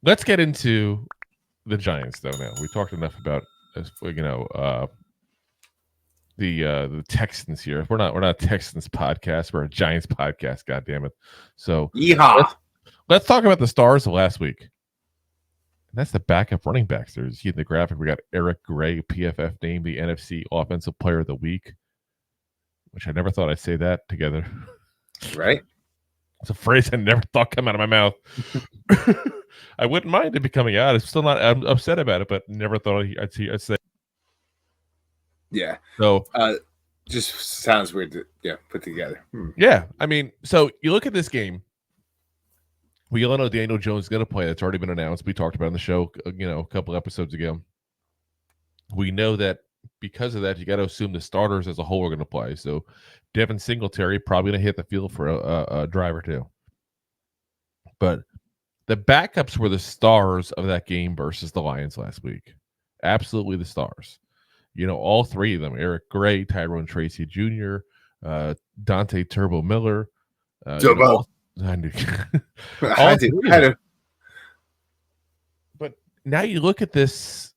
Let's get into the Giants, though. Now we talked enough about, the Texans here. We're not a Texans podcast. We're a Giants podcast. God damn it! So yeehaw. Let's talk about the stars of last week. And that's the backup running backs. There's in the graphic. We got Eric Gray, PFF named the NFC Offensive Player of the Week, which I never thought I'd say that together. Right. It's a phrase I never thought come out of my mouth. I wouldn't mind it be coming out. I'm upset about it, but never thought I'd say. Yeah. So just sounds weird to put together. Yeah. I mean, so you look at this game. We all know Daniel Jones is going to play. That's already been announced. We talked about it on the show, a couple episodes ago. We know that because of that, you got to assume the starters as a whole are going to play. So Devin Singletary probably going to hit the field for a drive or two. But the backups were the stars of that game versus the Lions last week. Absolutely the stars. All three of them, Eric Gray, Tyrone Tracy Jr., Dante Turbo Miller. Turbo. But now you look at this,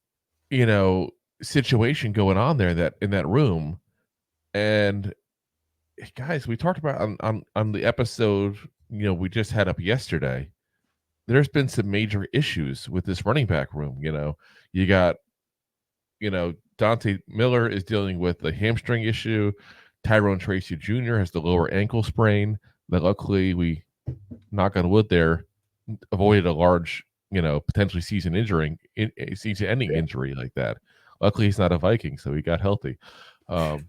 situation going on there in that room, and guys, we talked about on the episode we just had up yesterday. There's been some major issues with this running back room. You got Dante Miller is dealing with the hamstring issue. Tyrone Tracy Jr. has the lower ankle sprain that luckily we, knock on wood there, avoided a large potentially season-ending injury like that. Luckily, he's not a Viking, so he got healthy. But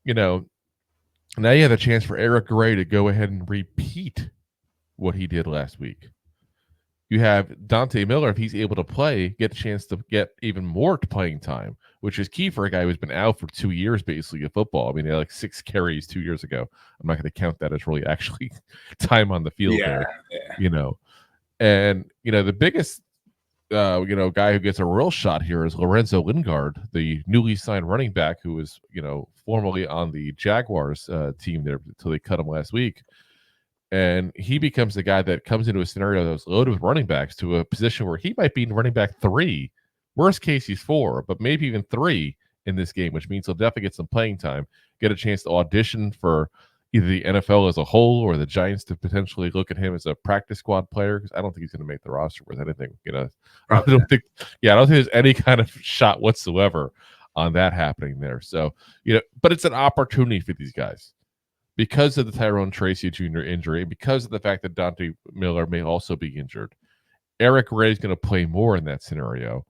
now you have a chance for Eric Gray to go ahead and repeat what he did last week. You have Dante Miller, if he's able to play, get a chance to get even more playing time, which is key for a guy who's been out for 2 years basically of football. I mean, he had like 6 carries 2 years ago. I'm not going to count that as really actually time on the field there. And the biggest guy who gets a real shot here is Lorenzo Lingard, the newly signed running back who was, formerly on the Jaguars team there until they cut him last week. And he becomes the guy that comes into a scenario that was loaded with running backs to a position where he might be in running back 3. Worst case, he's 4, but maybe even 3 in this game, which means he'll definitely get some playing time, get a chance to audition for either the NFL as a whole or the Giants to potentially look at him as a practice squad player, because I don't think he's going to make the roster with anything. I don't think there's any kind of shot whatsoever on that happening there. So, but it's an opportunity for these guys. Because of the Tyrone Tracy Jr. injury, because of the fact that Dante Miller may also be injured, Eric Ray is going to play more in that scenario,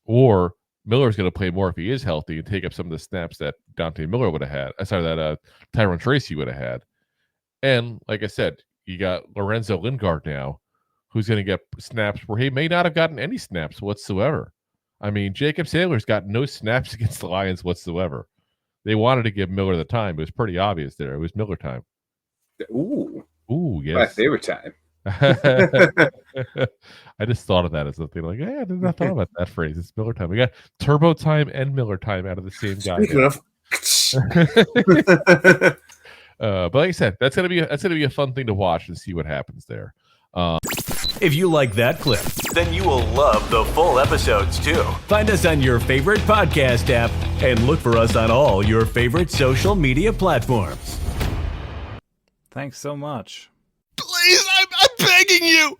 or Miller's going to play more if he is healthy and take up some of the snaps that Dante Miller would have had. That Tyrone Tracy would have had. And like I said, you got Lorenzo Lingard now, who's going to get snaps where he may not have gotten any snaps whatsoever. I mean, Jacob Saylor's got no snaps against the Lions whatsoever. They wanted to give Miller the time. It was pretty obvious there. It was Miller time. Ooh, yes. My favorite time. I just thought of that as something like, I did not thought about that phrase. It's Miller time. We got Turbo time and Miller time out of the same guy. But like I said, that's gonna be a fun thing to watch and see what happens there. If you like that clip, then you will love the full episodes too. Find us on your favorite podcast app and look for us on all your favorite social media platforms. Thanks so much. Please, I'm begging you.